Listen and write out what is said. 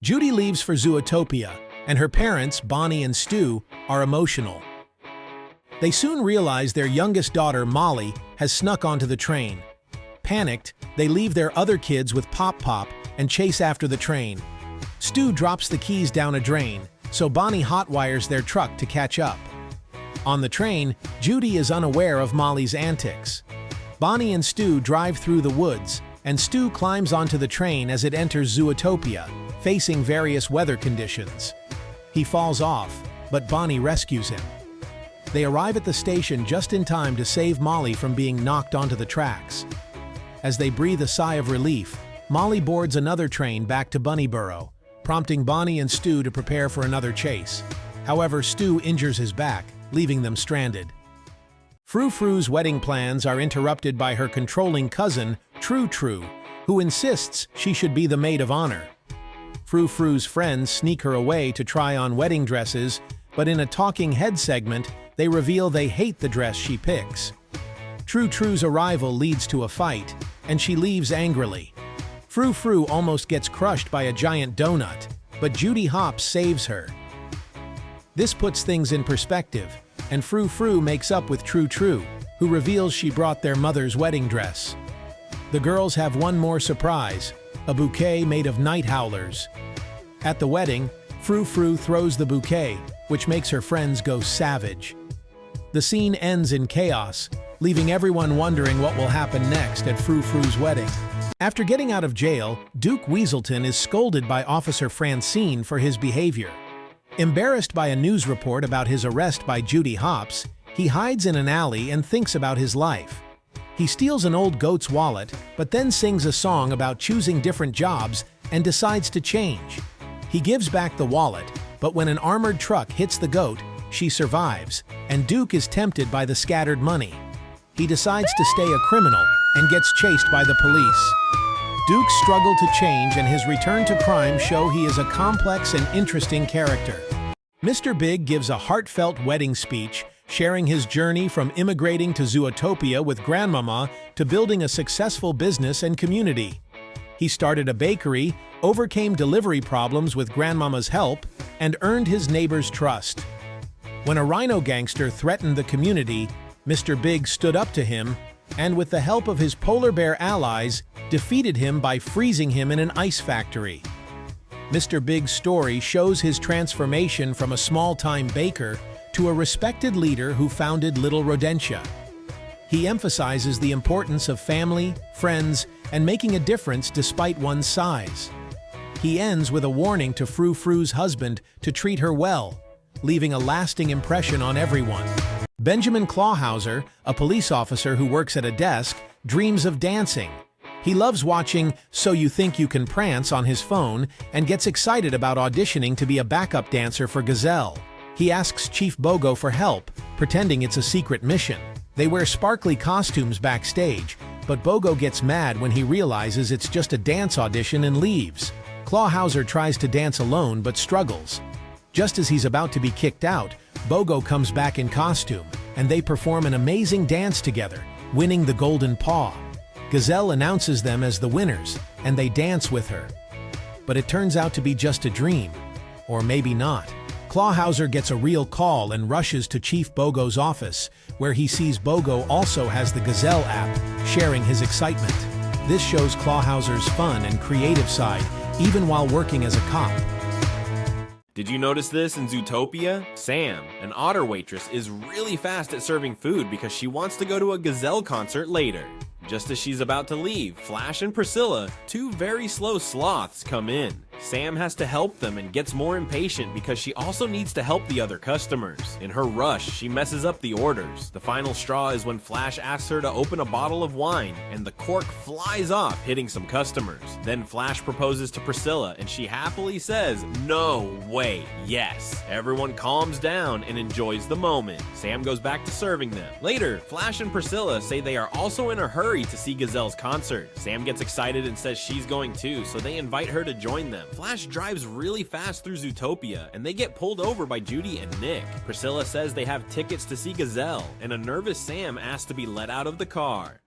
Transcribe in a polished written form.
Judy leaves for Zootopia, and her parents, Bonnie and Stu, are emotional. They soon realize their youngest daughter, Molly, has snuck onto the train. Panicked, they leave their other kids with Pop and chase after the train. Stu drops the keys down a drain, so Bonnie hotwires their truck to catch up. On the train, Judy is unaware of Molly's antics. Bonnie and Stu drive through the woods, and Stu climbs onto the train as it enters Zootopia, facing various weather conditions. He falls off, but Bonnie rescues him. They arrive at the station just in time to save Molly from being knocked onto the tracks. As they breathe a sigh of relief, Molly boards another train back to Bunnyboro, prompting Bonnie and Stu to prepare for another chase. However, Stu injures his back, leaving them stranded. Frou Frou's wedding plans are interrupted by her controlling cousin, True True, who insists she should be the maid of honor. Frou Frou's friends sneak her away to try on wedding dresses, but in a talking head segment, they reveal they hate the dress she picks. True True's arrival leads to a fight, and she leaves angrily. Frou Frou almost gets crushed by a giant donut, but Judy Hopps saves her. This puts things in perspective, and Frou Frou makes up with True True, who reveals she brought their mother's wedding dress. The girls have one more surprise, a bouquet made of night howlers. At the wedding, Frou Frou throws the bouquet, which makes her friends go savage. The scene ends in chaos, leaving everyone wondering what will happen next at Frou Frou's wedding. After getting out of jail, Duke Weaselton is scolded by Officer Francine for his behavior. Embarrassed by a news report about his arrest by Judy Hopps, he hides in an alley and thinks about his life. He steals an old goat's wallet, but then sings a song about choosing different jobs and decides to change. He gives back the wallet, but when an armored truck hits the goat, she survives, and Duke is tempted by the scattered money. He decides to stay a criminal and gets chased by the police. Duke's struggle to change and his return to crime show he is a complex and interesting character. Mr. Big gives a heartfelt wedding speech, sharing his journey from immigrating to Zootopia with Grandmama to building a successful business and community. He started a bakery, overcame delivery problems with Grandmama's help, and earned his neighbors' trust. When a rhino gangster threatened the community, Mr. Big stood up to him, and with the help of his polar bear allies, defeated him by freezing him in an ice factory. Mr. Big's story shows his transformation from a small-time baker to a respected leader who founded Little Rodentia. He emphasizes the importance of family, friends, and making a difference despite one's size. He ends with a warning to Frou Frou's husband to treat her well, leaving a lasting impression on everyone. Benjamin Clawhauser, a police officer who works at a desk, dreams of dancing. He loves watching So You Think You Can Prance on his phone and gets excited about auditioning to be a backup dancer for Gazelle. He asks Chief Bogo for help, pretending it's a secret mission. They wear sparkly costumes backstage, but Bogo gets mad when he realizes it's just a dance audition and leaves. Clawhauser tries to dance alone but struggles. Just as he's about to be kicked out, Bogo comes back in costume, and they perform an amazing dance together, winning the Golden Paw. Gazelle announces them as the winners, and they dance with her. But it turns out to be just a dream. Or maybe not. Clawhauser gets a real call and rushes to Chief Bogo's office, where he sees Bogo also has the Gazelle app, sharing his excitement. This shows Clawhauser's fun and creative side, even while working as a cop. Did you notice this in Zootopia? Sam, an otter waitress, is really fast at serving food because she wants to go to a Gazelle concert later. Just as she's about to leave, Flash and Priscilla, two very slow sloths, come in. Sam has to help them and gets more impatient because she also needs to help the other customers. In her rush, she messes up the orders. The final straw is when Flash asks her to open a bottle of wine, and the cork flies off, hitting some customers. Then Flash proposes to Priscilla, and she happily says, "No way, yes." Everyone calms down and enjoys the moment. Sam goes back to serving them. Later, Flash and Priscilla say they are also in a hurry to see Gazelle's concert. Sam gets excited and says she's going too, so they invite her to join them. Flash drives really fast through Zootopia, and they get pulled over by Judy and Nick. Priscilla says they have tickets to see Gazelle, and a nervous Sam asks to be let out of the car.